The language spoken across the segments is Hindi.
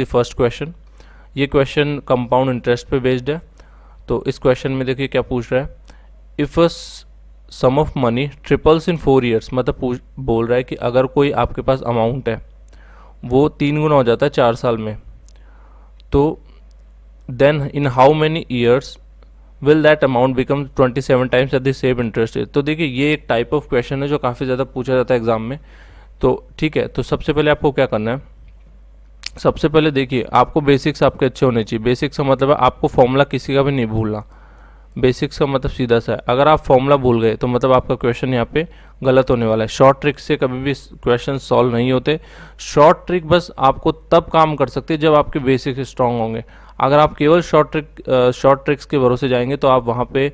The first question. ये क्वेश्चन कंपाउंड इंटरेस्ट पे बेस्ड है। तो इस क्वेश्चन में देखिए क्या पूछ रहा है, if a sum of money triples in 4 years, मतलब बोल रहा है कि अगर कोई आपके पास अमाउंट है वो 3 गुना हो जाता है 4 साल में, तो then in how many years will that amount become 27 times at the same interest rate. तो देखिए ये एक टाइप ऑफ क्वेश्चन है जो काफ़ी ज़्यादा पूछा जाता है एग्जाम में। तो ठीक है, तो सबसे पहले आपको क्या करना है, सबसे पहले देखिए आपको बेसिक्स आपके अच्छे होने चाहिए। बेसिक्स का मतलब है आपको फॉर्मूला किसी का भी नहीं भूलना। बेसिक्स का मतलब सीधा सा है, अगर आप फॉर्मूला भूल गए तो मतलब आपका क्वेश्चन यहाँ पे गलत होने वाला है। शॉर्ट ट्रिक से कभी भी क्वेश्चन सॉल्व नहीं होते। शॉर्ट ट्रिक बस आपको तब काम कर सकते हैं जब आपके बेसिक्स स्ट्रांग होंगे। अगर आप केवल शॉर्ट ट्रिक्स के भरोसे जाएंगे तो आप वहाँ पे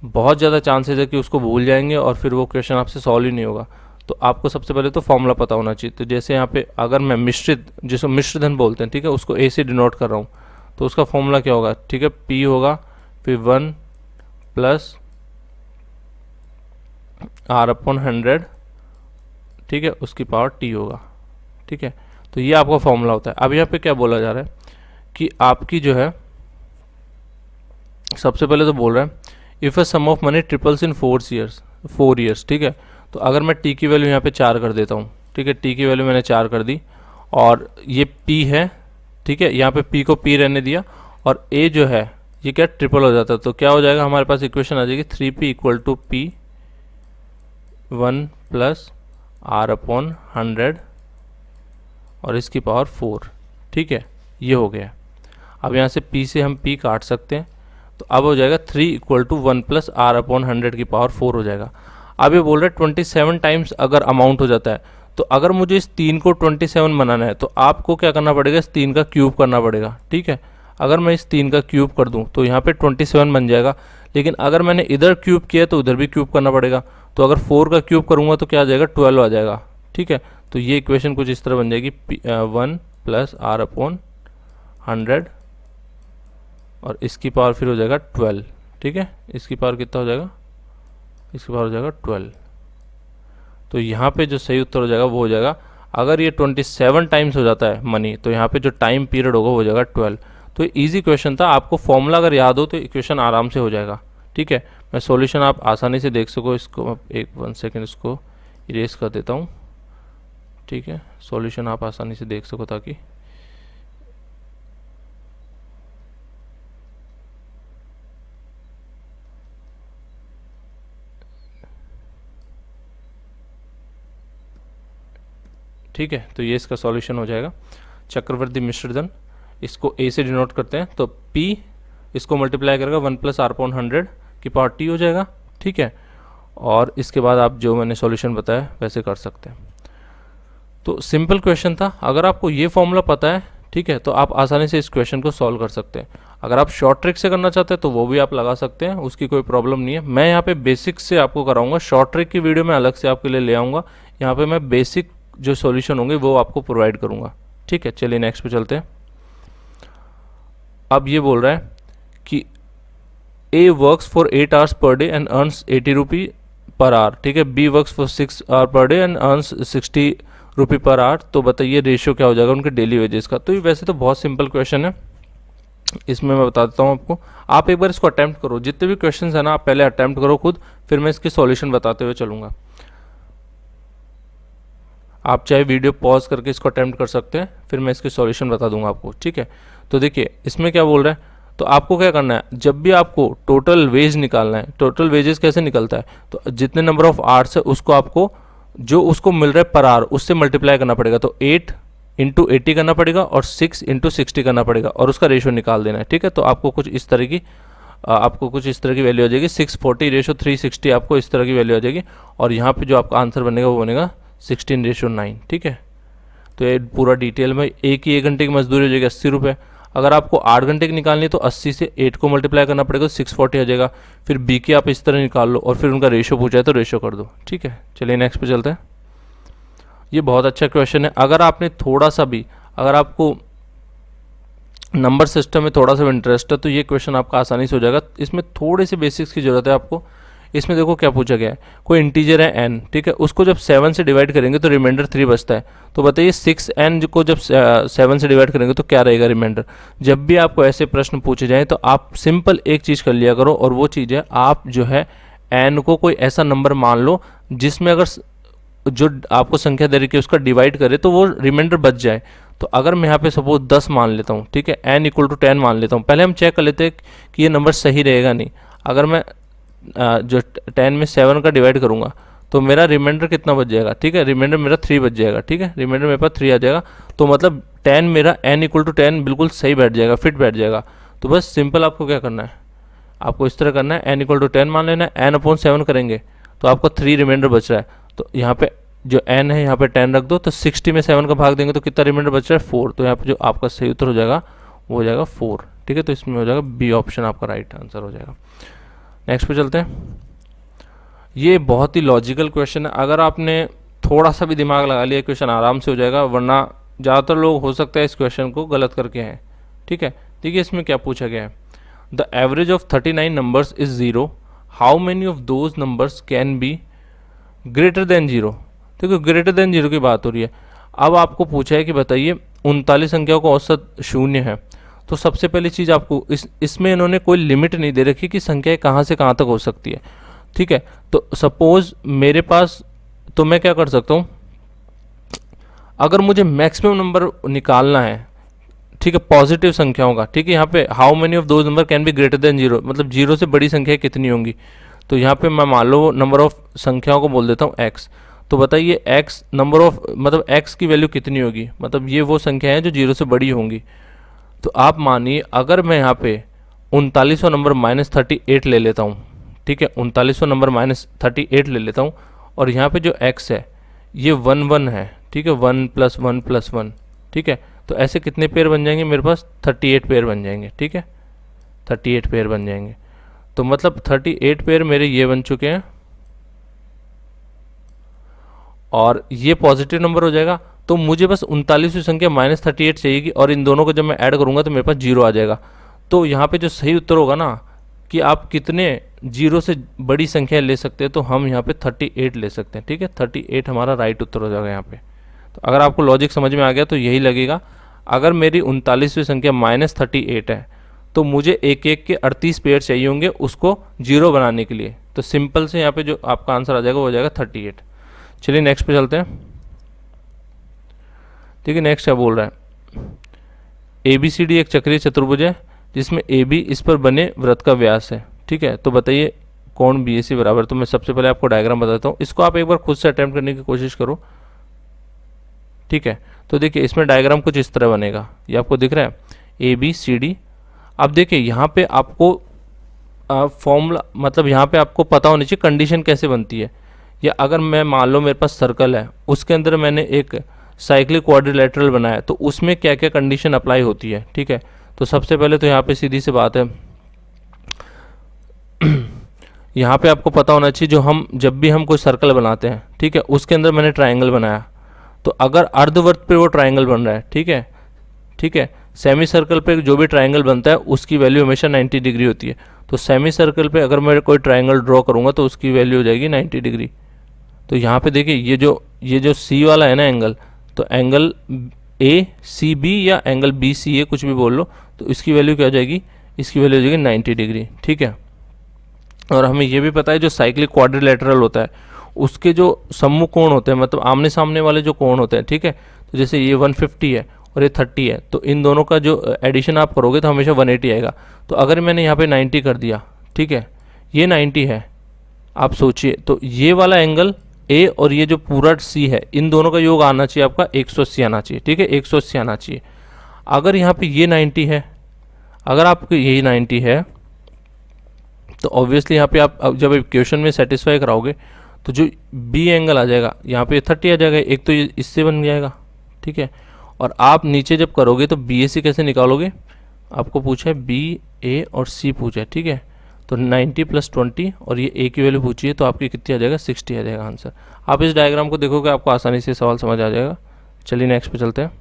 बहुत ज़्यादा चांसेस है कि उसको भूल जाएंगे और फिर वो क्वेश्चन आपसे सॉल्व ही नहीं होगा। तो आपको सबसे पहले तो फॉर्मूला पता होना चाहिए। तो जैसे यहाँ पे अगर मैं मिश्रित, जिसको मिश्रधन बोलते हैं, ठीक है, उसको ए से डिनोट कर रहा हूँ, तो उसका फॉर्मूला क्या होगा, ठीक है, पी होगा, फिर 1 प्लस आर अपॉन 100, ठीक है, उसकी पावर टी होगा। ठीक है, तो ये आपका फॉर्मूला होता है। अब यहाँ पे क्या बोला जा रहा है कि आपकी जो है, सबसे पहले तो बोल रहा है if a sum of money triples in 4 years, ठीक है। तो अगर मैं टी की वैल्यू यहाँ पे 4 कर देता हूँ, ठीक है, टी की वैल्यू मैंने 4 कर दी, और ये पी है, ठीक है, यहाँ पे पी को पी रहने दिया, और ए जो है ये क्या ट्रिपल हो जाता है, तो क्या हो जाएगा हमारे पास इक्वेशन आ जाएगी 3p equal to P 1 plus R upon 100 और इसकी पावर 4। ठीक है, ये हो गया। अब यहाँ से p से हम p काट सकते हैं, तो अब हो जाएगा 3 equal to 1 plus R upon 100 की पावर 4 हो जाएगा। अब ये बोल रहे हैं 27 टाइम्स अगर अमाउंट हो जाता है, तो अगर मुझे इस 3 को 27 बनाना है तो आपको क्या करना पड़ेगा, इस 3 का क्यूब करना पड़ेगा। ठीक है, अगर मैं इस 3 का क्यूब कर दूं तो यहाँ पे 27 बन जाएगा, लेकिन अगर मैंने इधर क्यूब किया तो उधर भी क्यूब करना पड़ेगा। तो अगर 4 का क्यूब करूँगा तो क्या आ जाएगा, 12 आ जाएगा। ठीक है, तो ये इक्वेशन कुछ इस तरह बन जाएगी 1 प्लस आर अपॉन 100 और इसकी पावर फिर हो जाएगा 12। ठीक है, इसकी पावर कितना हो जाएगा, इसकी पावर हो जाएगा 12। तो यहाँ पे जो सही उत्तर हो जाएगा वो हो जाएगा, अगर ये 27 टाइम्स हो जाता है मनी, तो यहाँ पे जो टाइम पीरियड होगा वो हो जाएगा 12। तो इजी क्वेश्चन था, आपको फॉर्मूला अगर याद हो तो इक्वेशन आराम से हो जाएगा। ठीक है, मैं सॉल्यूशन आप आसानी से देख सको, इसको एक 1 सेकेंड इसको इरेज कर देता हूँ। ठीक है, सॉल्यूशन आप आसानी से देख सको ताकि ठीक है, तो ये इसका सॉल्यूशन हो जाएगा। चक्रवर्ती मिश्रधन, इसको ए से डिनोट करते हैं, तो P इसको मल्टीप्लाई करेगा 1 प्लस आर अपॉन 100 की पावर टी हो जाएगा। ठीक है, और इसके बाद आप जो मैंने सॉल्यूशन बताया वैसे कर सकते हैं। तो सिंपल क्वेश्चन था, अगर आपको ये फॉर्मूला पता है, ठीक है, तो आप आसानी से इस क्वेश्चन को सॉल्व कर सकते हैं। अगर आप शॉर्ट ट्रिक से करना चाहते हैं तो वो भी आप लगा सकते हैं, उसकी कोई प्रॉब्लम नहीं है। मैं यहाँ पे बेसिक से आपको कराऊंगा, शॉर्ट ट्रिक की वीडियो मैं अलग से आपके लिए ले आऊँगा। यहाँ पे मैं बेसिक जो सॉल्यूशन होंगे वो आपको प्रोवाइड करूँगा। ठीक है, चलिए नेक्स्ट पे चलते हैं। अब ये बोल रहा है कि A works for 8 hours per day and earns 80 rupee per hour. ठीक है, B works for 6 hour per day and earns 60 rupee per hour. तो बताइए रेशियो क्या हो जाएगा उनके डेली वेजेस का। तो ये वैसे तो बहुत सिंपल क्वेश्चन है, इसमें मैं बता देता हूँ आपको। आप एक बार इसको अटैम्प्ट करो, जितने भी क्वेश्चन है ना आप पहले अटैम्प्ट करो खुद, फिर मैं इसके सॉल्यूशन बताते हुए चलूँगा। आप चाहे वीडियो पॉज करके इसको अटैम्प्ट कर सकते हैं, फिर मैं इसके सॉल्यूशन बता दूंगा आपको। ठीक है, तो देखिए इसमें क्या बोल रहा है, तो आपको क्या करना है, जब भी आपको टोटल वेज निकालना है, टोटल वेजेस कैसे निकलता है, तो जितने नंबर ऑफ आवर्स है उसको आपको जो उसको मिल रहा है पर आवर उससे मल्टीप्लाई करना पड़ेगा। तो 8 इंटू 80 करना पड़ेगा और 6 इंटू 60 करना पड़ेगा और उसका रेशो निकाल देना है। ठीक है, तो आपको कुछ इस तरह की वैल्यू आ जाएगी 640 रेशो 360, आपको इस तरह की वैल्यू आ जाएगी। और यहाँ पे जो आपका आंसर बनेगा वो बनेगा 16:9। ठीक है, तो ये पूरा डिटेल में एक घंटे की मजदूरी हो जाएगी 80 रुपये। अगर आपको 8 घंटे की निकालनी है तो 80 से 8 को मल्टीप्लाई करना पड़ेगा, 640 आ जाएगा। फिर बी के आप इस तरह निकाल लो और फिर उनका रेशो पूछा है तो रेशो कर दो। ठीक है, चलिए नेक्स्ट पे चलते हैं। ये बहुत अच्छा क्वेश्चन है, अगर आपने थोड़ा सा भी, अगर आपको नंबर सिस्टम में थोड़ा सा इंटरेस्ट है तो ये क्वेश्चन आपका आसानी से हो जाएगा। इसमें थोड़े से बेसिक्स की ज़रूरत है आपको। इसमें देखो क्या पूछा गया है, कोई इंटीजर है n, ठीक है, उसको जब 7 से डिवाइड करेंगे तो रिमाइंडर 3 बचता है। तो बताइए 6n को जब 7 से डिवाइड करेंगे तो क्या रहेगा रिमाइंडर। जब भी आपको ऐसे प्रश्न पूछे जाएँ तो आप सिंपल एक चीज़ कर लिया करो, और वो चीज़ है आप जो है n को कोई ऐसा नंबर मान लो जिसमें अगर जो आपको संख्या दे रही है उसका डिवाइड करे तो वो रिमाइंडर बच जाए। तो अगर मैं यहाँ पे सपोज 10 मान लेता हूँ, ठीक है, n इक्वल टू 10 मान लेता हूँ, पहले हम चेक कर लेते हैं कि ये नंबर सही रहेगा नहीं। अगर मैं जो 10 में 7 का डिवाइड करूँगा तो मेरा रिमाइंडर कितना बच जाएगा, ठीक है, रिमाइंडर मेरा 3 बच जाएगा, ठीक है, रिमाइंडर मेरे पास 3 आ जाएगा। तो मतलब 10 मेरा n इक्वल टू 10 बिल्कुल सही बैठ जाएगा, फिट बैठ जाएगा। तो बस सिंपल आपको क्या करना है, आपको इस तरह करना है, n इक्वल टू 10 मान लेना है, n अपॉन 7 करेंगे तो आपको 3 रिमाइंडर बच रहा है। तो यहाँ पे जो n है यहाँ पे 10 रख दो, तो 60 में 7 का भाग देंगे तो कितना रिमाइंडर बच रहा है 4। तो यहाँ पे जो आपका सही उत्तर हो जाएगा वो हो जाएगा 4, ठीक है। तो इसमें हो जाएगा बी ऑप्शन आपका राइट आंसर हो जाएगा। नेक्स्ट पे चलते हैं। ये बहुत ही लॉजिकल क्वेश्चन है, अगर आपने थोड़ा सा भी दिमाग लगा लिया क्वेश्चन आराम से हो जाएगा, वरना ज़्यादातर लोग हो सकता है इस क्वेश्चन को गलत करके हैं, ठीक है। देखिए इसमें क्या पूछा गया है, the average of 39 numbers is 0, how many of those numbers can be greater than 0। देखो ग्रेटर देन 0 की बात हो रही है। अब आपको पूछा है कि बताइए 39 संख्याओं का औसत 0 है। तो सबसे पहली चीज़ आपको इसमें इन्होंने कोई लिमिट नहीं दे रखी कि संख्याएं कहाँ से कहाँ तक हो सकती है, ठीक है। तो सपोज मेरे पास, तो मैं क्या कर सकता हूँ, अगर मुझे मैक्सिमम नंबर निकालना है, ठीक है, पॉजिटिव संख्याओं का, ठीक है, यहाँ पे how many of those number can be greater than 0, मतलब 0 से बड़ी संख्याएं कितनी होंगी। तो यहाँ पे मैं मान लो नंबर ऑफ संख्याओं को बोल देता हूँ x। तो बताइए x नंबर ऑफ, मतलब x की वैल्यू कितनी होगी, मतलब ये वो संख्या है जो 0 से बड़ी होंगी। तो आप मानिए अगर मैं यहाँ पे 39वां नंबर -38 ले लेता हूँ, ठीक है, 39वां नंबर -38 ले लेता हूँ, और यहाँ पे जो x है ये 1 1 है, ठीक है, 1 + 1 + 1, ठीक है। तो ऐसे कितने पेयर बन जाएंगे मेरे पास, 38 पेयर बन जाएंगे, ठीक है, 38 पेयर बन जाएंगे। तो मतलब 38 पेयर मेरे ये बन चुके हैं, और ये पॉजिटिव नंबर हो जाएगा। तो मुझे बस 39वीं संख्या -38 चाहिएगी, और इन दोनों को जब मैं ऐड करूंगा तो मेरे पास 0 आ जाएगा। तो यहाँ पे जो सही उत्तर होगा ना कि आप कितने 0 से बड़ी संख्या ले सकते हैं, तो हम यहाँ पे 38 ले सकते हैं, ठीक है, 38 हमारा राइट उत्तर हो जाएगा यहाँ पे। तो अगर आपको लॉजिक समझ में आ गया तो यही लगेगा, अगर मेरी 39वीं संख्या -38 है तो मुझे एक एक के 38 पेयर चाहिए होंगे उसको 0 बनाने के लिए। तो सिंपल से यहाँ पे जो आपका आंसर आ जाएगा वो हो जाएगा 38। चलिए नेक्स्ट पे चलते हैं। ठीक है, नेक्स्ट क्या बोल रहा है, ABCD एक चक्रीय चतुर्भुज है जिसमें AB इस पर बने वृत्त का व्यास है, ठीक है। तो बताइए कोण BAC बराबर। तो मैं सबसे पहले आपको डायग्राम बताता हूँ, इसको आप एक बार खुद से अटेम्प्ट करने की कोशिश करो, ठीक है। तो देखिए इसमें डायग्राम कुछ इस तरह बनेगा, ये आपको दिख रहा है ABCD। अब देखिए यहाँ पे आपको फॉर्मूला, मतलब यहाँ पे आपको पता होनी चाहिए कंडीशन कैसे बनती है। या अगर मैं मान लो मेरे पास सर्कल है, उसके अंदर मैंने एक साइक्लिक क्वाड्रिलेटरल बनाया, तो उसमें क्या क्या कंडीशन अप्लाई होती है, ठीक है। तो सबसे पहले तो यहाँ पे सीधी सी बात है, यहाँ पे आपको पता होना चाहिए जब भी हम कोई सर्कल बनाते हैं, ठीक है, उसके अंदर मैंने ट्राइंगल बनाया, तो अगर अर्धवृत्त पे वो ट्राइंगल बन रहा है, ठीक है, ठीक है, सेमी सर्कल पे जो भी ट्राइंगल बनता है उसकी वैल्यू हमेशा 90 डिग्री होती है। तो सेमी सर्कल पे अगर मैं कोई ट्राइंगल ड्रॉ करूँगा तो उसकी वैल्यू हो जाएगी 90 डिग्री। तो यहाँ पे देखिए ये जो C वाला है ना एंगल, तो एंगल ACB या एंगल BCA कुछ भी बोल लो, तो इसकी वैल्यू क्या हो जाएगी, इसकी वैल्यू हो जाएगी 90 डिग्री, ठीक है। और हमें ये भी पता है जो साइक्लिक क्वाड्रिलेटरल होता है उसके जो सम्मुख कोण होते हैं, मतलब आमने सामने वाले जो कोण होते हैं, ठीक है। तो जैसे ये 150 है और ये 30 है, तो इन दोनों का जो एडिशन आप करोगे तो हमेशा 180 आएगा। तो अगर मैंने यहाँ पे 90 कर दिया, ठीक है, ये 90 है, आप सोचिए, तो ये वाला एंगल A और ये जो पूरा C है, इन दोनों का योग आना चाहिए आपका 180 आना चाहिए, ठीक है, 180 आना चाहिए। अगर यहाँ पे ये 90 है, अगर आपको यही 90 है, तो ऑब्वियसली यहाँ पे आप जब इक्वेशन में सेटिस्फाई कराओगे तो जो B एंगल आ जाएगा यहाँ पे 30 आ जाएगा, एक तो ये इससे बन जाएगा, ठीक है। और आप नीचे जब करोगे तो BAC कैसे निकालोगे, आपको पूछा है B, A और C पूछा है, ठीक है। तो 90 + 20 और ये A की वैल्यू पूछी है, तो आपकी कितनी आ जाएगा, 60 आ जाएगा आंसर। आप इस डायग्राम को देखोगे आपको आसानी से सवाल समझ आ जाएगा। चलिए नेक्स्ट पे चलते हैं।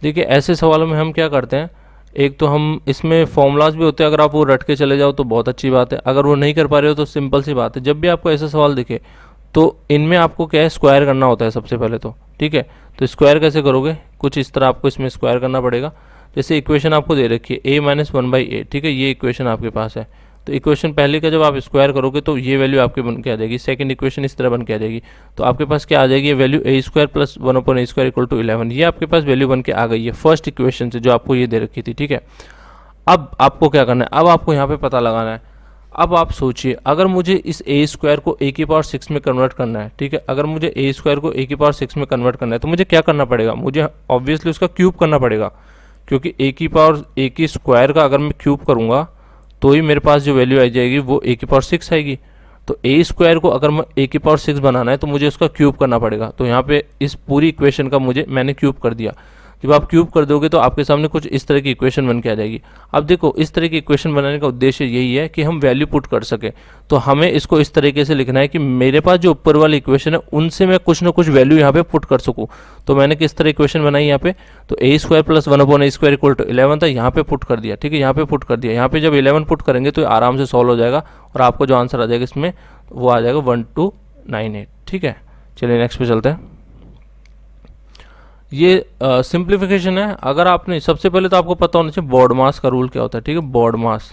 देखिए ऐसे सवालों में हम क्या करते हैं, एक तो हम इसमें फॉर्मूलाज भी होते हैं, अगर आप वो रट के चले जाओ तो बहुत अच्छी बात है, अगर वो नहीं कर पा रहे हो तो सिंपल सी बात है, जब भी आपको ऐसा सवाल दिखे तो इनमें आपको क्या है, स्क्वायर करना होता है सबसे पहले तो, ठीक है। तो स्क्वायर कैसे करोगे, कुछ इस तरह आपको इसमें स्क्वायर करना पड़ेगा। जैसे इक्वेशन आपको दे रखी है a-1/a, ठीक है, ये इक्वेशन आपके पास है। तो इक्वेशन पहले का जब आप स्क्वायर करोगे तो ये वैल्यू आपके बन के आ जाएगी, सेकंड इक्वेशन इस तरह बन के आ जाएगी। तो आपके पास क्या आ जाएगी, ये वैल्यू a² + 1/a² = 11, ये आपके पास वैल्यू बन के आ गई है फर्स्ट इक्वेशन से जो आपको ये दे रखी थी, ठीक है। अब आपको क्या करना है, अब आपको यहाँ पे पता लगाना है। अब आप सोचिए, अगर मुझे इस a² को a⁻6 में कन्वर्ट करना है, ठीक है, अगर मुझे a² को a⁻6 में कन्वर्ट करना है तो मुझे क्या करना पड़ेगा, मुझे ऑब्वियसली उसका क्यूब करना पड़ेगा, क्योंकि a² का अगर मैं क्यूब करूँगा तो ही मेरे पास जो वैल्यू आ जाएगी वो a⁻6 आएगी। तो a² को अगर मैं a⁻6 बनाना है तो मुझे उसका क्यूब करना पड़ेगा। तो यहाँ पे इस पूरी इक्वेशन का मैंने क्यूब कर दिया। जब आप क्यूब कर दोगे तो आपके सामने कुछ इस तरह की इक्वेशन बन के आ जाएगी। अब देखो, इस तरह की इक्वेशन बनाने का उद्देश्य यही है कि हम वैल्यू पुट कर सके। तो हमें इसको इस तरीके से लिखना है कि मेरे पास जो ऊपर वाली इक्वेशन है उनसे मैं कुछ ना कुछ वैल्यू यहाँ पे पुट कर सकूँ। तो मैंने किस तरह इक्वेशन बनाई यहाँ पे, तो a² + 1/a² = 11 था, यहाँ पे पुट कर दिया, ठीक है, यहाँ पे पुट कर दिया। यहाँ पे जब 11 पुट करेंगे तो आराम से सॉल्व हो जाएगा और आपको जो आंसर आ जाएगा इसमें वो आ जाएगा 1298, ठीक है। चलिए नेक्स्ट पे चलते हैं। ये सिंप्लीफिकेशन है। अगर आपने, सबसे पहले तो आपको पता होना चाहिए बोर्ड मास का रूल क्या होता है, ठीक है, बोर्ड मास,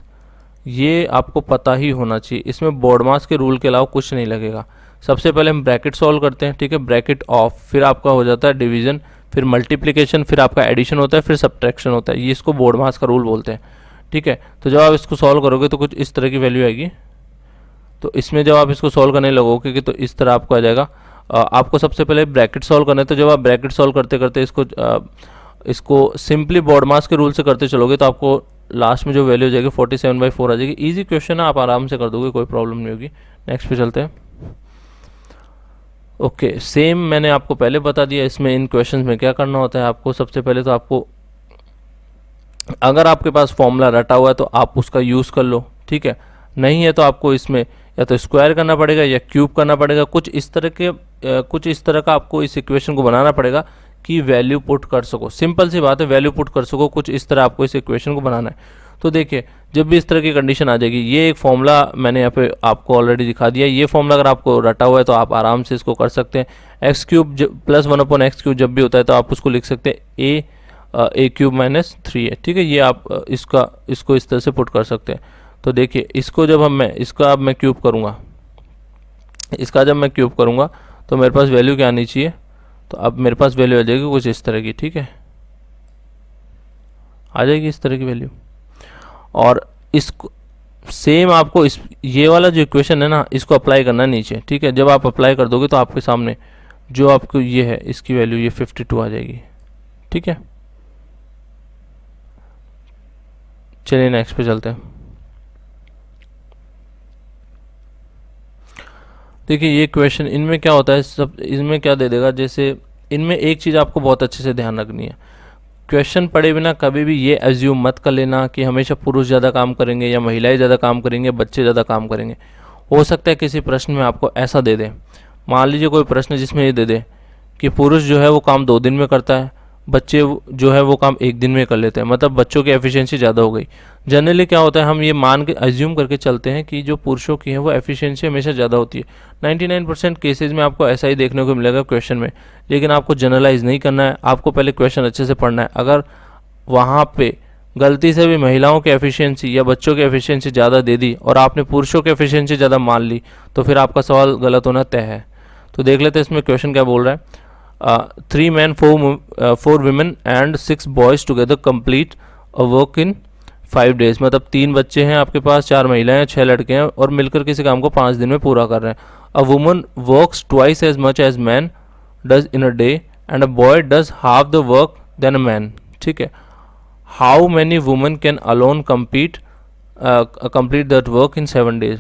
ये आपको पता ही होना चाहिए। इसमें बोर्ड मास के रूल के अलावा कुछ नहीं लगेगा। सबसे पहले हम ब्रैकेट सॉल्व करते हैं, ठीक है, ब्रैकेट ऑफ, फिर आपका हो जाता है डिवीजन, फिर मल्टीप्लिकेशन, फिर आपका एडिशन होता है, फिर सब्ट्रैक्शन होता है। ये इसको बोर्ड मास का रूल बोलते हैं, ठीक है। तो जब आप इसको सॉल्व करोगे तो कुछ इस तरह की वैल्यू आएगी। तो इसमें जब आप इसको सॉल्व करने लगोगे तो इस तरह आपको आ जाएगा। आपको सबसे पहले ब्रैकेट सॉल्व करना है, तो जब आप ब्रैकेट सॉल्व करते करते इसको सिंपली बोर्ड मास के रूल से करते चलोगे तो आपको लास्ट में जो वैल्यू हो जाएगी 47/4 आ जाएगी। इजी क्वेश्चन है, आप आराम से कर दोगे, कोई प्रॉब्लम नहीं होगी। नेक्स्ट पे चलते हैं। ओके, सेम मैंने आपको पहले बता दिया। इसमें इन क्वेश्चंस में क्या करना होता है, आपको सबसे पहले तो आपको, अगर आपके पास फॉर्मूला रटा हुआ है तो आप उसका यूज़ कर लो, ठीक है, नहीं है तो आपको इसमें या तो स्क्वायर करना पड़ेगा या क्यूब करना पड़ेगा। कुछ इस तरह का आपको इस इक्वेशन को बनाना पड़ेगा कि वैल्यू पुट कर सको। सिंपल सी बात है, वैल्यू पुट कर सको, कुछ इस तरह आपको इस इक्वेशन को बनाना है। तो देखिए, जब भी इस तरह की कंडीशन आ जाएगी, ये एक फॉर्मूला मैंने यहाँ पे आपको ऑलरेडी दिखा दिया। ये फॉर्मूला अगर आपको रटा हुआ है तो आप आराम से इसको कर सकते हैं। x³ + 1/x³ जब भी होता है तो आप उसको लिख सकते हैं a³ - 3a, ठीक है। ये आप इसको इस तरह से पुट कर सकते हैं। तो देखिए, इसको जब अब मैं क्यूब करूँगा, इसका जब मैं क्यूब करूँगा तो मेरे पास वैल्यू क्या आनी चाहिए, तो अब मेरे पास वैल्यू आ जाएगी कुछ इस तरह की, ठीक है, आ जाएगी इस तरह की वैल्यू। और इसको सेम आपको ये वाला जो इक्वेशन है ना, इसको अप्लाई करना है नीचे, ठीक है। जब आप अप्लाई कर दोगे तो आपके सामने जो आपको ये है, इसकी वैल्यू ये 52 आ जाएगी, ठीक है। चलिए नेक्स्ट पे चलते हैं। देखिए, ये क्वेश्चन, इनमें क्या होता है, सब इनमें क्या दे देगा, जैसे इनमें एक चीज़ आपको बहुत अच्छे से ध्यान रखनी है। क्वेश्चन पढ़े बिना कभी भी ये एज्यूम मत कर लेना कि हमेशा पुरुष ज़्यादा काम करेंगे या महिलाएं ज़्यादा काम करेंगे, बच्चे ज़्यादा काम करेंगे। हो सकता है किसी प्रश्न में आपको ऐसा दे दे, मान लीजिए कोई प्रश्न जिसमें ये दे दे कि पुरुष जो है वो काम 2 दिन में करता है, बच्चे जो है वो काम 1 दिन में कर लेते हैं, मतलब बच्चों की एफिशिएंसी ज़्यादा हो गई। जनरली क्या होता है, हम ये मान के एज्यूम करके चलते हैं कि जो पुरुषों की है वो एफिशिएंसी हमेशा ज़्यादा होती है। 99% केसेज में आपको ऐसा ही देखने को मिलेगा क्वेश्चन में। लेकिन आपको जनरलाइज नहीं करना है, आपको पहले क्वेश्चन अच्छे से पढ़ना है। अगर वहाँ पे गलती से भी महिलाओं की एफिशिएंसी या बच्चों की एफिशिएंसी ज़्यादा दे दी और आपने पुरुषों की एफिशिएंसी ज़्यादा मान ली तो फिर आपका सवाल गलत होना तय है। तो देख लेते हैं इसमें क्वेश्चन क्या बोल रहा है। 3 men, 4 women and 6 boys together complete a work in 5 days। मतलब 3 बच्चे हैं आपके पास, 4 महिलाएं हैं, 6 लड़के हैं और मिलकर किसी काम को 5 दिन में पूरा कर रहे हैं। A woman works twice as much as man does in a day and a boy does half the work than a man, ठीक है। How many women can alone complete that work in 7 days?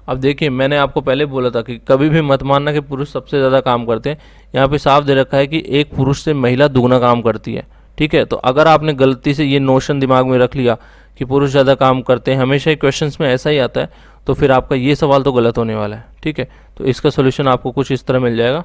अब देखिए, मैंने आपको पहले बोला था कि कभी भी मत मानना कि पुरुष सबसे ज़्यादा काम करते हैं। यहाँ पे साफ दे रखा है कि एक पुरुष से महिला दुगना काम करती है, ठीक है। तो अगर आपने गलती से ये नोशन दिमाग में रख लिया कि पुरुष ज़्यादा काम करते हैं, हमेशा ही क्वेश्चंस में ऐसा ही आता है, तो फिर आपका ये सवाल तो गलत होने वाला है, ठीक है। तो इसका सोल्यूशन आपको कुछ इस तरह मिल जाएगा।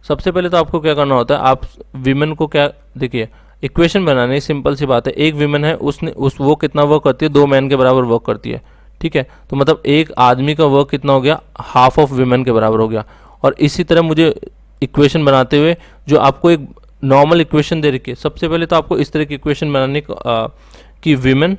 सबसे पहले तो आपको क्या करना होता है, आप विमेन को क्या, देखिए इक्वेशन बनानी सिंपल सी बात है, एक विमेन है, उसने वो कितना वर्क करती है, 2 मैन के बराबर वर्क करती है, ठीक है। तो मतलब एक आदमी का वर्क कितना हो गया, हाफ ऑफ विमेन के बराबर हो गया। और इसी तरह मुझे इक्वेशन बनाते हुए जो आपको एक नॉर्मल इक्वेशन दे रखी है, सबसे पहले तो आपको इस तरह की इक्वेशन बनानी कि विमेन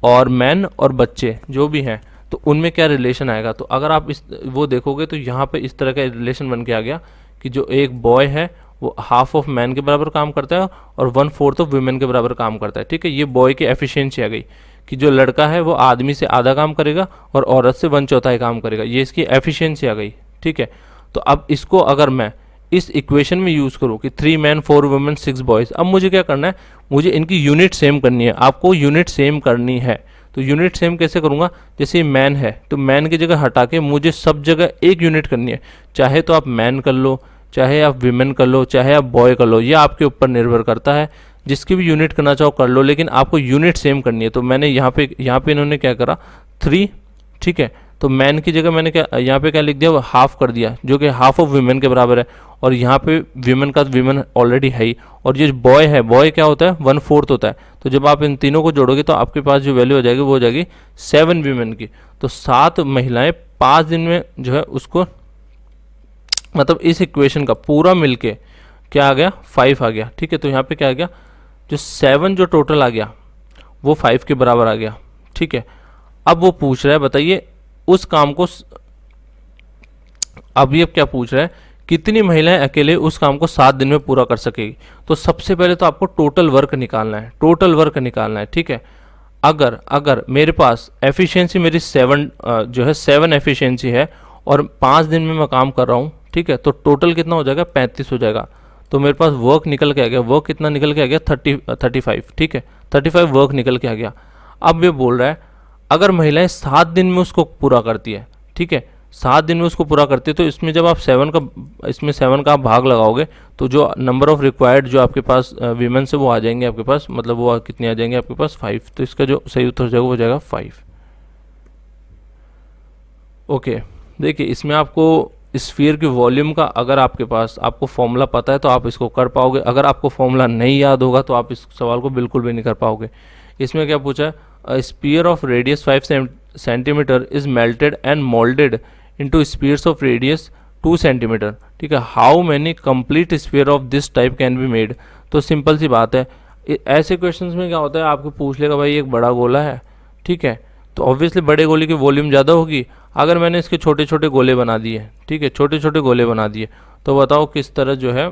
और मैन और बच्चे जो भी हैं तो उनमें क्या रिलेशन आएगा। तो अगर आप वो देखोगे तो यहाँ पे इस तरह का रिलेशन बन के आ गया कि जो एक बॉय है वो हाफ ऑफ मैन के बराबर काम करता है और 1/4 ऑफ विमेन के बराबर काम करता है, ठीक है। ये बॉय की एफिशिएंसी आ गई कि जो लड़का है वो आदमी से आधा काम करेगा और औरत से 1/4 काम करेगा, ये इसकी एफिशिएंसी आ गई, ठीक है। तो अब इसको अगर मैं इस इक्वेशन में यूज़ करूँ कि 3 मैन 4 वुमेन 6 बॉयज़, अब मुझे क्या करना है, मुझे इनकी यूनिट सेम करनी है। आपको यूनिट सेम करनी है तो यूनिट सेम कैसे करूँगा, जैसे मैन है तो मैन की जगह हटा के मुझे सब जगह एक यूनिट करनी है। चाहे तो आप मैन कर लो, चाहे आप विमेन कर लो, चाहे आप बॉय कर लो, ये आपके ऊपर निर्भर करता है, जिसकी भी यूनिट करना चाहो कर लो, लेकिन आपको यूनिट सेम करनी है। तो मैंने यहाँ पे इन्होंने क्या करा 3, ठीक है। तो मैन की जगह मैंने क्या यहाँ पे क्या लिख दिया, वो हाफ कर दिया जो कि हाफ ऑफ विमेन के बराबर है। और यहाँ पे विमेन का विमेन ऑलरेडी है ही, और ये बॉय है, बॉय क्या होता है 1/4 होता है। तो जब आप इन तीनों को जोड़ोगे तो आपके पास जो वैल्यू हो जाएगी वो हो जाएगी 7 विमेन की। तो 7 महिलाएं 5 दिन में जो है उसको, मतलब इस इक्वेशन का पूरा मिलके क्या आ गया 5 आ गया, ठीक है। तो यहाँ पे क्या आ गया, जो 7 जो टोटल आ गया वो 5 के बराबर आ गया, ठीक है। अब वो पूछ रहा है, बताइए उस काम को, अब ये क्या पूछ रहा है, कितनी महिलाएं अकेले उस काम को 7 दिन में पूरा कर सकेगी। तो सबसे पहले तो आपको टोटल वर्क निकालना है, टोटल वर्क निकालना है, ठीक है। अगर मेरे पास एफिशिएंसी मेरी 7 जो है 7 एफिशिएंसी है और 5 दिन में मैं काम कर रहा हूँ, ठीक है, तो टोटल कितना हो जाएगा 35 हो जाएगा। तो मेरे पास वर्क निकल के आ गया, वर्क कितना निकल के आ गया 35, ठीक है, 35 वर्क निकल के आ गया। अब ये बोल रहा है अगर महिलाएं 7 दिन में उसको पूरा करती है, ठीक है, 7 दिन में उसको पूरा करती है, तो इसमें जब आप 7 का आप भाग लगाओगे तो जो नंबर ऑफ रिक्वायर्ड जो आपके पास वीमेन से वो आ जाएंगे आपके पास, मतलब वो कितने आ जाएंगे आपके पास 5। तो इसका जो सही उत्तर हो जाएगा वो जाएगा 5। ओके, देखिए इसमें आपको स्फीयर की वॉल्यूम का अगर आपके पास आपको फॉर्मूला पता है तो आप इसको कर पाओगे, अगर आपको फॉर्मूला नहीं याद होगा तो आप इस सवाल को बिल्कुल भी नहीं कर पाओगे। इसमें क्या पूछा है, a sphere of radius 5 centimetre is melted and moulded into spheres of radius 2 centimetre, ठीक है, how many complete sphere of this type can be made. तो सिंपल सी बात है, ऐसे क्वेश्चंस में क्या होता है, आपको पूछ लेगा भाई एक बड़ा गोला है, ठीक है, तो ऑब्वियसली बड़े गोले की वॉल्यूम ज़्यादा होगी। अगर मैंने इसके छोटे छोटे गोले बना दिए, ठीक है, छोटे छोटे गोले बना दिए, तो बताओ किस तरह जो है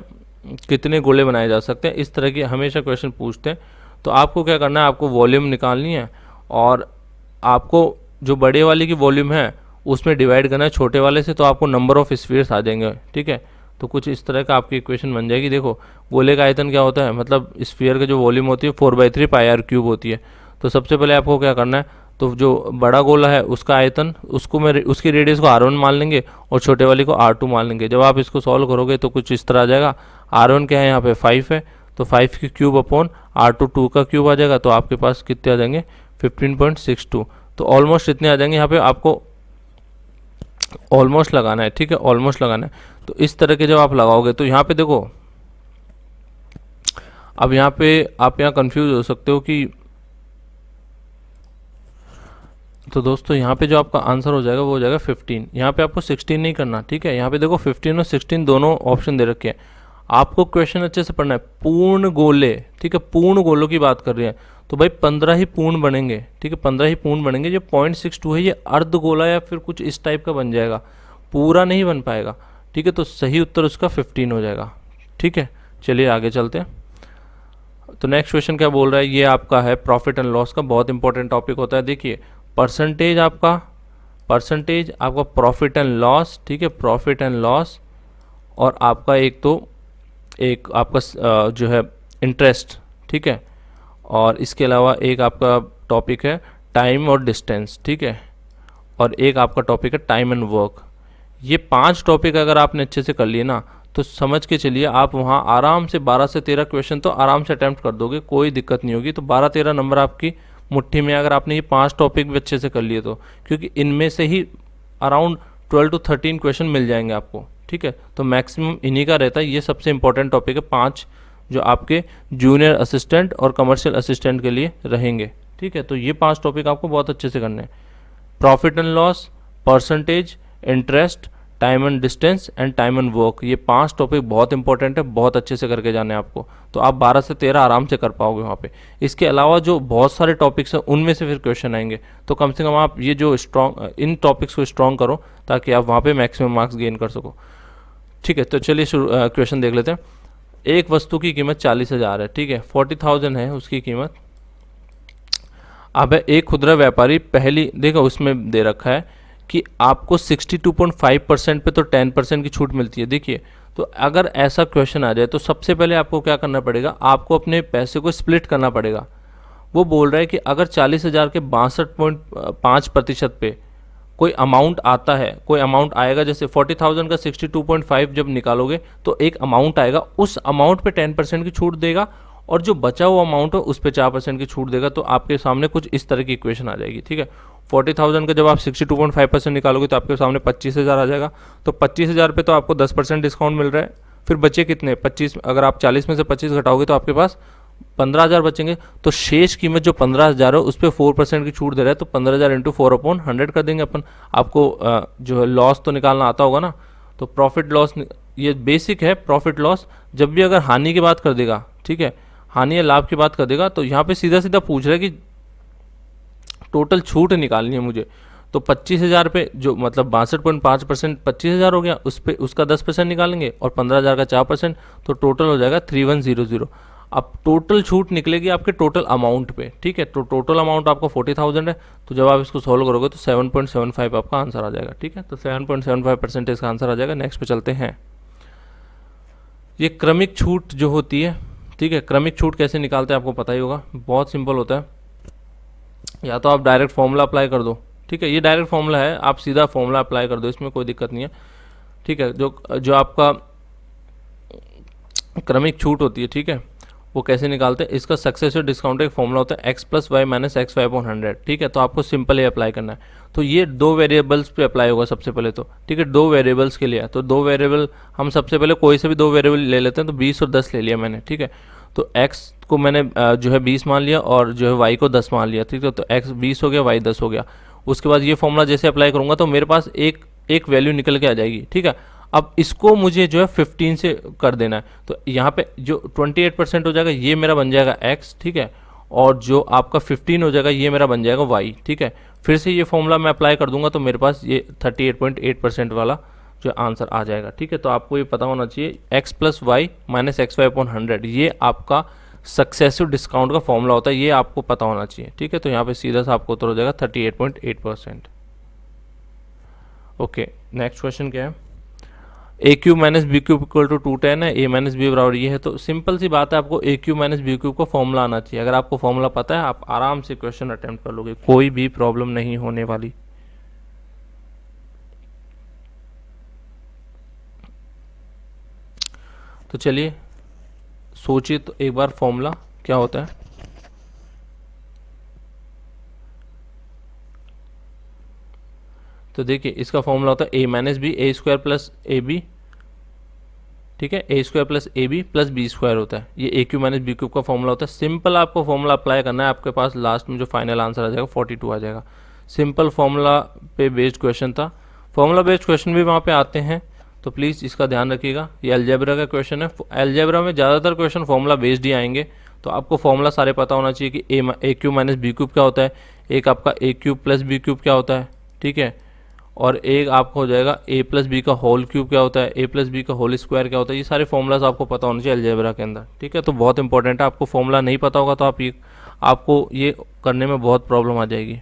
कितने गोले बनाए जा सकते हैं। इस तरह के हमेशा क्वेश्चन पूछते हैं। तो आपको क्या करना है, आपको वॉल्यूम निकालनी है और आपको जो बड़े वाले की वॉल्यूम है उसमें डिवाइड करना है छोटे वाले से, तो आपको नंबर ऑफ स्फीयर्स आ जाएंगे, ठीक है। तो कुछ इस तरह का आपकी इक्वेशन बन जाएगी। देखो गोले का आयतन क्या होता है, मतलब स्फीयर का जो वॉल्यूम होती है 4/3 πr³ होती है। तो सबसे पहले आपको क्या करना है, तो जो बड़ा गोला है उसका आयतन, उसकी रेडियस को r1 मान लेंगे और छोटे वाले को r2 मान लेंगे। जब आप इसको सॉल्व करोगे तो कुछ इस तरह आ जाएगा। r1 क्या है यहाँ पे 5 है, तो 5 की क्यूब अपॉन r2 2 का क्यूब आ जाएगा, तो आपके पास कितने आ जाएंगे 15.62। तो ऑलमोस्ट इतने आ जाएंगे। यहाँ पे आपको ऑलमोस्ट लगाना है, ठीक है, ऑलमोस्ट लगाना है। तो इस तरह के जब आप लगाओगे तो यहाँ पे देखो, अब यहाँ पे आप यहाँ कंफ्यूज हो सकते हो कि, तो दोस्तों यहाँ पे जो आपका आंसर हो जाएगा वो हो जाएगा 15। यहाँ पे आपको 16 नहीं करना, ठीक है। यहाँ पे देखो 15 और 16 दोनों ऑप्शन दे रखे हैं। आपको क्वेश्चन अच्छे से पढ़ना है। पूर्ण गोले, ठीक है, पूर्ण गोलों की बात कर रहे हैं तो भाई 15 ही पूर्ण बनेंगे, ठीक है, 15 ही पूर्ण बनेंगे। जो 0.62 है ये अर्ध गोला या फिर कुछ इस टाइप का बन जाएगा, पूरा नहीं बन पाएगा, ठीक है। तो सही उत्तर उसका 15 हो जाएगा, ठीक है। चलिए आगे चलते हैं। तो नेक्स्ट क्वेश्चन क्या बोल रहा है, ये आपका है प्रॉफिट एंड लॉस का, बहुत इंपॉर्टेंट टॉपिक होता है। देखिए परसेंटेज आपका प्रॉफिट एंड लॉस, ठीक है, प्रॉफिट एंड लॉस, और आपका एक आपका जो है इंटरेस्ट, ठीक है, और इसके अलावा एक आपका टॉपिक है टाइम और डिस्टेंस, ठीक है, और एक आपका टॉपिक है टाइम एंड वर्क। ये 5 टॉपिक अगर आपने अच्छे से कर लिए ना तो समझ के चलिए आप वहाँ आराम से 12 से 13 क्वेश्चन तो आराम से अटैम्प्ट कर दोगे, कोई दिक्कत नहीं होगी। तो 12-13 नंबर आपकी मुट्ठी में, अगर आपने ये 5 टॉपिक भी अच्छे से कर लिए तो, क्योंकि इनमें से ही अराउंड 12 to 13 क्वेश्चन मिल जाएंगे आपको, ठीक है। तो मैक्सिमम इन्हीं का रहता है, ये सबसे इंपॉर्टेंट टॉपिक है। 5 जो आपके जूनियर असिस्टेंट और कमर्शियल असिस्टेंट के लिए रहेंगे। ठीक है, तो ये 5 टॉपिक आपको बहुत अच्छे से करने हैं। Profit and loss, percentage, interest, time and distance and time and work, ये 5 टॉपिक बहुत इंपॉर्टेंट है, बहुत अच्छे से करके जाने हैं आपको। तो आप 12 से 13 आराम से कर पाओगे वहाँ पे। इसके अलावा जो बहुत सारे टॉपिक्स हैं उनमें से फिर क्वेश्चन आएंगे, तो कम से कम आप ये जो इन टॉपिक्स को स्ट्रॉन्ग करो ताकि आप वहाँ पे मैक्सिमम मार्क्स गेन कर सको। ठीक है, तो चलिए क्वेश्चन देख लेते हैं। एक वस्तु की कीमत 40,000 है। ठीक है, 40,000 है उसकी कीमत। अब एक खुदरा व्यापारी पहली, देखो उसमें दे रखा है कि आपको 62.5% पे तो 10% की छूट मिलती है। देखिए, तो अगर ऐसा क्वेश्चन आ जाए तो सबसे पहले आपको क्या करना पड़ेगा, आपको अपने पैसे को स्प्लिट करना पड़ेगा। वो बोल रहा है कि अगर 40,000 के 62.5% पे कोई अमाउंट आता है, कोई अमाउंट आएगा, जैसे 40,000 का 62.5 जब निकालोगे तो एक अमाउंट आएगा, उस अमाउंट पे 10% की छूट देगा और जो बचा हुआ अमाउंट है उस पे 4% की छूट देगा। तो आपके सामने कुछ इस तरह की इक्वेशन आ जाएगी। ठीक है, 40,000 का जब आप 62.5% निकालोगे तो आपके सामने 25,000 आ जाएगा। तो 25,000 पे तो आपको 10% डिस्काउंट मिल रहा है। फिर बचे कितने, 25, अगर आप 40 में से 25 घटाओगे तो आपके पास 15,000 बचेंगे। तो शेष कीमत जो 15,000 है उस पर 4% की छूट दे रहा है, तो 15,000 इंटू 4/100 कर देंगे अपन। आपको जो है लॉस तो निकालना आता होगा ना, तो प्रॉफिट लॉस, ये बेसिक है प्रॉफिट लॉस। जब भी अगर हानि की बात कर देगा, ठीक है, हानि या लाभ की बात कर देगा, तो यहाँ पे सीधा सीधा पूछ रहा है कि टोटल छूट निकालनी है मुझे। तो 25,000 पे जो मतलब 62.5% 25,000 हो गया, उस पे उसका 10% निकालेंगे और 15,000 का 4%, तो टोटल हो जाएगा 3100। अब टोटल छूट निकलेगी आपके टोटल अमाउंट पे। ठीक है, तो टोटल अमाउंट आपका 40,000 है, तो जब आप इसको सॉल्व करोगे तो 7.75 आपका आंसर आ जाएगा। ठीक है, तो 7.75% इसका आंसर आ जाएगा। नेक्स्ट पे चलते हैं। ये क्रमिक छूट जो होती है, ठीक है, क्रमिक छूट कैसे निकालते हैं आपको पता ही होगा, बहुत सिंपल होता है। या तो आप डायरेक्ट फॉर्मूला अप्लाई कर दो। ठीक है, ये डायरेक्ट फॉर्मूला है, आप सीधा फॉर्मूला अप्लाई कर दो, इसमें कोई दिक्कत नहीं है। ठीक है, जो आपका क्रमिक छूट होती है, ठीक है, वो कैसे निकालते हैं, इसका सक्सेसिव डिस्काउंट एक फॉर्मूला होता है x+y - x/100। ठीक है, तो आपको सिंपल ये अप्लाई करना है। तो ये 2 वेरिएबल्स पे अप्लाई होगा सबसे पहले तो। ठीक है, 2 वेरिएबल्स के लिए है, तो 2 वेरिएबल हम सबसे पहले कोई से भी 2 वेरिएबल ले लेते हैं। तो 20 और 10 ले लिया मैंने। ठीक है, तो x को मैंने जो है 20 मान लिया और जो है y को 10 मान लिया। ठीक है, तो x 20 हो गया, y 10 हो गया। उसके बाद ये फॉर्मूला जैसे अप्लाई करूँगा तो मेरे पास एक वैल्यू निकल के आ जाएगी। ठीक है, अब इसको मुझे जो है 15 से कर देना है, तो यहाँ पे जो 28% हो जाएगा ये मेरा बन जाएगा x। ठीक है, और जो आपका 15 हो जाएगा ये मेरा बन जाएगा y। ठीक है, फिर से ये फॉर्मूला मैं अप्लाई कर दूंगा तो मेरे पास ये 38.8% वाला जो आंसर आ जाएगा। ठीक है, तो आपको ये पता होना चाहिए x+y - x/100 ये आपका सक्सेसिव डिस्काउंट का फॉर्मूला होता है, ये आपको पता होना चाहिए। ठीक है, तो यहाँ पे सीधा सा आपको उत्तर हो जाएगा 38.8%। ओके, नेक्स्ट क्वेश्चन क्या है, AQ - BQ = 210 है, A - B बराबर ये है। तो सिंपल सी बात है, आपको AQ - BQ का फॉर्मूला आना चाहिए। अगर आपको फॉर्मूला पता है आप आराम से क्वेश्चन अटेम्प्ट कर लोगे, कोई भी प्रॉब्लम नहीं होने वाली। तो चलिए सोचिए तो एक बार फॉर्मूला क्या होता है। तो देखिए इसका फॉर्मूला होता है A - B A² + AB। ठीक है, A² + AB + B² होता है, ये AQ - BQ का फॉर्मूला होता है। सिंपल आपको फॉर्मूला अप्लाई करना है, आपके पास लास्ट में जो फाइनल आंसर आ जाएगा 42 आ जाएगा। सिंपल फॉर्मूला पे बेस्ड क्वेश्चन था। फॉर्मूला बेस्ड क्वेश्चन भी वहाँ पे आते हैं, तो प्लीज़ इसका ध्यान रखिएगा। ये अलजेब्रा का क्वेश्चन है, अलजेब्रा में ज़्यादातर क्वेश्चन फॉर्मूला बेस्ड ही आएंगे, तो आपको फॉर्मूला सारे पता होना चाहिए कि AQ - BQ क्या होता है, एक आपका AQ + BQ क्या होता है। ठीक है, और एक आपको हो जाएगा A + B का होल क्यूब क्या होता है, A + B का होल स्क्वायर क्या होता है। ये सारे फॉर्मूलाज आपको पता होने चाहिए अलजेब्रा के अंदर। ठीक है, तो बहुत इंपॉर्टेंट है, आपको फॉर्मूला नहीं पता होगा तो आपको ये करने में बहुत प्रॉब्लम आ जाएगी।